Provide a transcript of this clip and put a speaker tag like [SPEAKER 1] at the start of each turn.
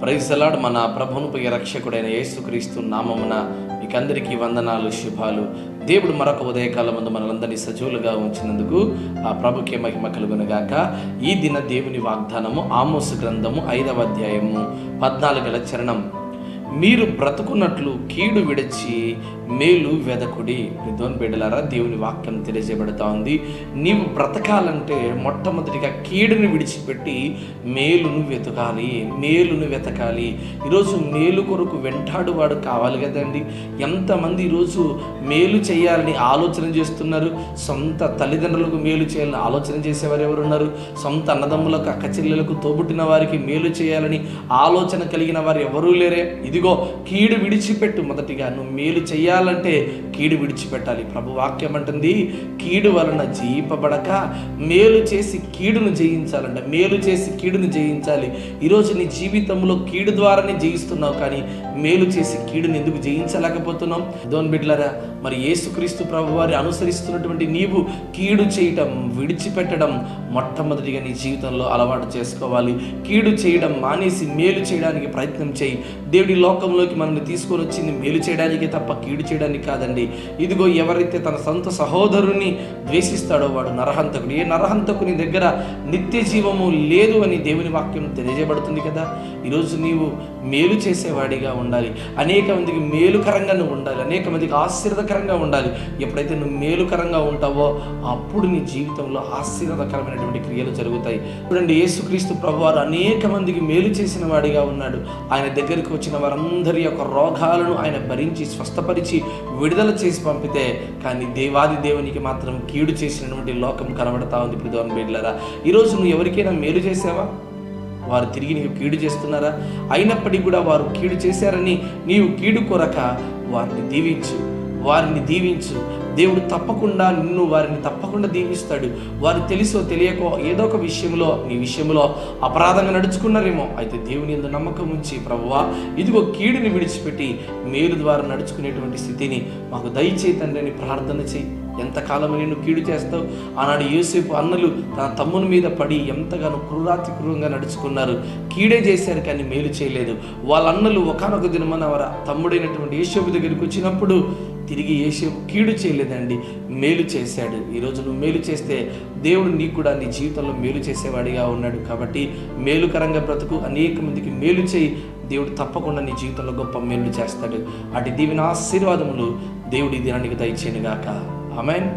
[SPEAKER 1] Praise the lord. మన ప్రభువును ప్రియ రక్షకుడైన యేసుక్రీస్తు నామమున మీకందరికీ వందనాలు, శుభాలు. దేవుడు మరొక ఉదయకాలం ముందు మనలందరినీ సజీవులుగా ఉంచినందుకు ఆ ప్రభుకే మహిమ కలుగునుగాక. ఈ దిన దేవుని వాగ్దానము ఆమోసు గ్రంథము 5వ అధ్యాయము 14వ చరణం. మీరు బ్రతుకున్నట్లు కీడు విడిచి మేలు వెదకుడి. దేవుని బిడ్డలారా, దేవుని వాక్యం తెలియజేయబడతా ఉంది. నీవు బ్రతకాలంటే మొట్టమొదటిగా కీడుని విడిచిపెట్టి మేలును వెతకాలి. ఈరోజు మేలు కొరకు వెంటాడువాడు కావాలి కదండి. ఎంతమంది ఈరోజు మేలు చేయాలని ఆలోచన చేస్తున్నారు. సొంత తల్లిదండ్రులకు మేలు చేయాలని ఆలోచన చేసేవారు ఎవరున్నారు? సొంత అన్నదమ్ములకు, అక్క చెల్లెలకు, తోబుట్టిన వారికి మేలు చేయాలని ఆలోచన కలిగిన వారు ఎవరూ లేరే. ఇదిగో, కీడు విడిచిపెట్టు. మొదటిగా నువ్వు మేలు చేయాలంటే కీడు విడిచిపెట్టాలి. ప్రభు వాక్యం అంటుంది, కీడు వలన జయింపబడక మేలు చేసి కీడును జయించాలంట. మేలు చేసి కీడును జయించాలి. ఈరోజు నీ జీవితంలో కీడు ద్వారానే జయిస్తున్నావు, కానీ మేలు చేసి కీడుని ఎందుకు జయించలేకపోతున్నావు? దోన్ బిడ్డలారా, మరి యేసుక్రీస్తు ప్రభు వారి అనుసరిస్తున్నటువంటి నీవు కీడు చేయటం విడిచిపెట్టడం మొట్టమొదటిగా నీ జీవితంలో అలవాటు చేసుకోవాలి. కీడు చేయడం మానేసి మేలు చేయడానికి ప్రయత్నం చేయి. దేవుడి లోకంలోకి మనల్ని తీసుకొని వచ్చింది మేలు చేయడానికి తప్ప కీడు చేయడానికి కాదండి. ఇదిగో, ఎవరైతే తన సొంత సహోదరుని ద్వేషిస్తాడో వాడు నరహంతకుడు. ఏ నరహంతకుని దగ్గర నిత్య జీవము లేదు అని దేవుని వాక్యం తెలియజేయబడుతుంది కదా. ఈరోజు నీవు మేలు చేసేవాడిగా ఉండాలి. అనేక మందికి మేలుకరంగా నువ్వు ఉండాలి. అనేక మందికి ఆశీర్వదకరంగా ఉండాలి. ఎప్పుడైతే నువ్వు మేలుకరంగా ఉంటావో అప్పుడు నీ జీవితంలో ఆశీర్వదకరమైనటువంటి క్రియలు జరుగుతాయి. చూడండి, యేసుక్రీస్తు ప్రభువారు అనేక మందికి మేలు చేసిన వాడిగా ఉన్నాడు. ఆయన దగ్గరికి వచ్చిన వారందరి యొక్క రోగాలను ఆయన భరించి స్వస్థపరిచి విడుదల చేసి పంపితే, కానీ దేవాది దేవునికి మాత్రం కీడు చేసినటువంటి లోకం కనబడతా ఉంది. ప్రియమైన బిడ్డలారా, ఈరోజు నువ్వు ఎవరికైనా మేలు చేసావా? వారు తిరిగి నీకు కీడు చేస్తున్నారా? అయినప్పటికీ కూడా వారు కీడు చేశారని నీవు కీడు కొరక వారిని దీవించు. దేవుడు తప్పకుండా వారిని తప్పకుండా దీవిస్తాడు. వారు తెలుసో తెలియకో ఏదో ఒక విషయంలో నీ విషయంలో అపరాధంగా నడుచుకున్నారేమో. అయితే దేవుని యందు నమ్మకం ఉంచి, ప్రభువా, ఇదిగో కీడుని విడిచిపెట్టి మేలు ద్వారా నడుచుకునేటువంటి స్థితిని మాకు దయచేయి తండ్రి అని ప్రార్థన చేయి. ఎంతకాలం నేను కీడు చేస్తావు? ఆనాడు యోసేపు అన్నలు తన తమ్ముని మీద పడి ఎంతగానో క్రూరాతి క్రూరంగా నడుచుకున్నారు. కీడే చేశారు, కానీ మేలు చేయలేదు. వాళ్ళ అన్నలు ఒకానొక దినమన వారి తమ్ముడైనటువంటి యోసేపు దగ్గరికి వచ్చినప్పుడు తిరిగి యోసేపు కీడు చేయలేదండి, మేలు చేశాడు. ఈరోజు నువ్వు మేలు చేస్తే దేవుడు నీకు కూడా నీ జీవితంలో మేలు చేసేవాడిగా ఉన్నాడు. కాబట్టి మేలుకరంగా బ్రతుకు, అనేక మందికి మేలు చేయి. దేవుడు తప్పకుండా నీ జీవితంలో గొప్ప మేలు చేస్తాడు. అటు దీవెన ఆశీర్వాదములు దేవుడి దినానికి దయచేయనుగాక. ఆమేన్.